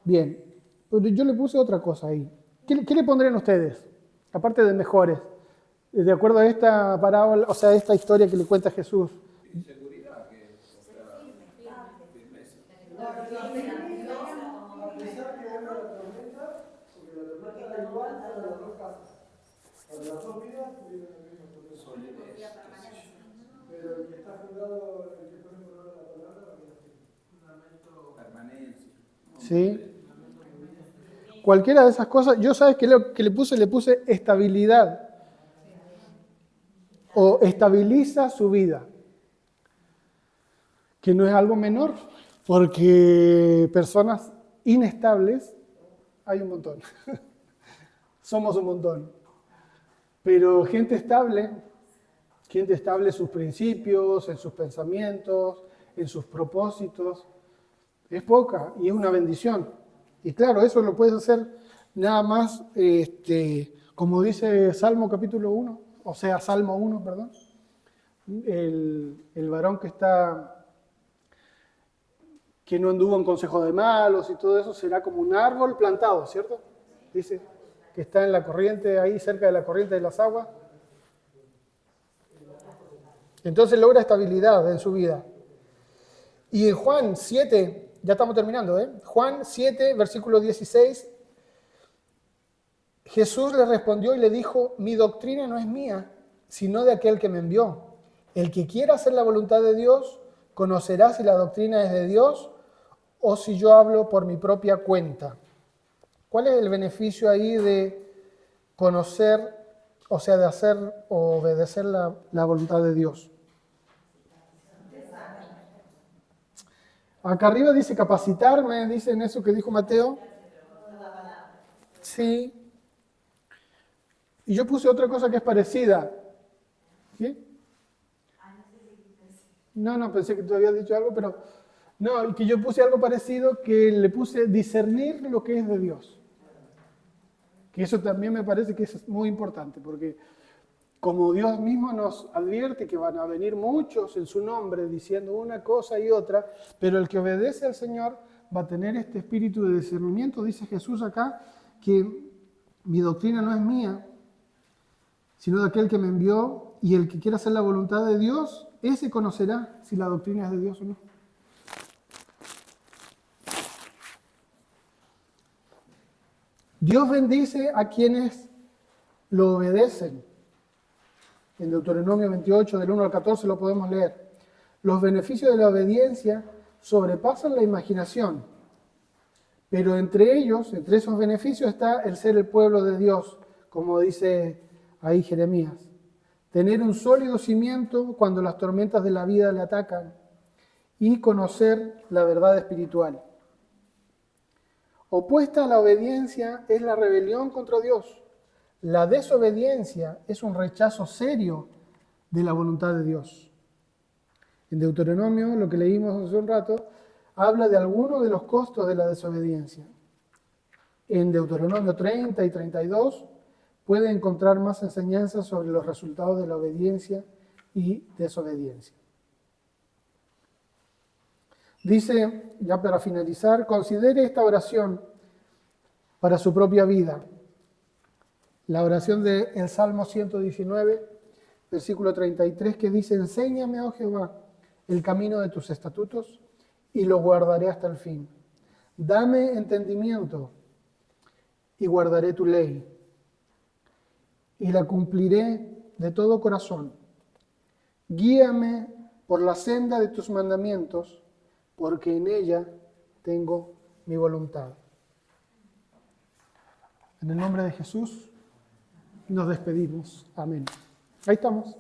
Bien, pero yo le puse otra cosa ahí. ¿Qué le pondrían ustedes? Aparte de mejores, de acuerdo a esta parábola, o sea, esta historia que le cuenta Jesús. Inseguridad, que, o sea, firmeza. A pesar que venga la tormenta, porque la tormenta da igual para las dos casas. Para las dos vidas tuvieron la misma tormenta. Solidez, qué sé yo. Pero el que está fundado, el que pone por obra la palabra, Permanencia. sí. Cualquiera de esas cosas, yo sabes que le puse estabilidad. O estabiliza su vida. Que no es algo menor, porque personas inestables hay un montón. Somos un montón. Pero gente estable en sus principios, en sus pensamientos, en sus propósitos, es poca y es una bendición. Y claro, eso lo puedes hacer nada más, como dice Salmo capítulo 1, o sea, Salmo 1, perdón. El varón que no anduvo en consejo de malos y todo eso, será como un árbol plantado, ¿cierto? Dice que está en la corriente, ahí cerca de la corriente de las aguas. Entonces logra estabilidad en su vida. Y en Juan 7, ya estamos terminando, Juan 7, versículo 16, Jesús le respondió y le dijo, mi doctrina no es mía, sino de aquel que me envió. El que quiera hacer la voluntad de Dios, conocerá si la doctrina es de Dios o si yo hablo por mi propia cuenta. ¿Cuál es el beneficio ahí de conocer, o sea, de hacer o obedecer la voluntad de Dios? Acá arriba dice capacitarme, dice en eso que dijo Mateo. Sí. Y yo puse otra cosa que es parecida. ¿Sí? No, pensé que tú habías dicho algo, pero no, y que yo puse algo parecido, que le puse discernir lo que es de Dios. Que eso también me parece que es muy importante, porque como Dios mismo nos advierte que van a venir muchos en su nombre diciendo una cosa y otra, pero el que obedece al Señor va a tener este espíritu de discernimiento. Dice Jesús acá que mi doctrina no es mía, sino de aquel que me envió, y el que quiera hacer la voluntad de Dios, ese conocerá si la doctrina es de Dios o no. Dios bendice a quienes lo obedecen. En Deuteronomio 28, del 1 al 14, lo podemos leer. Los beneficios de la obediencia sobrepasan la imaginación, pero entre ellos, entre esos beneficios, está el ser el pueblo de Dios, como dice ahí Jeremías. Tener un sólido cimiento cuando las tormentas de la vida le atacan y conocer la verdad espiritual. Opuesta a la obediencia es la rebelión contra Dios. La desobediencia es un rechazo serio de la voluntad de Dios. En Deuteronomio, lo que leímos hace un rato, habla de algunos de los costos de la desobediencia. En Deuteronomio 30 y 32 puede encontrar más enseñanzas sobre los resultados de la obediencia y desobediencia. Dice, ya para finalizar, considere esta oración para su propia vida. La oración del Salmo 119, versículo 33, que dice, enséñame, oh Jehová, el camino de tus estatutos y lo guardaré hasta el fin. Dame entendimiento y guardaré tu ley y la cumpliré de todo corazón. Guíame por la senda de tus mandamientos, porque en ella tengo mi voluntad. En el nombre de Jesús nos despedimos. Amén. Ahí estamos.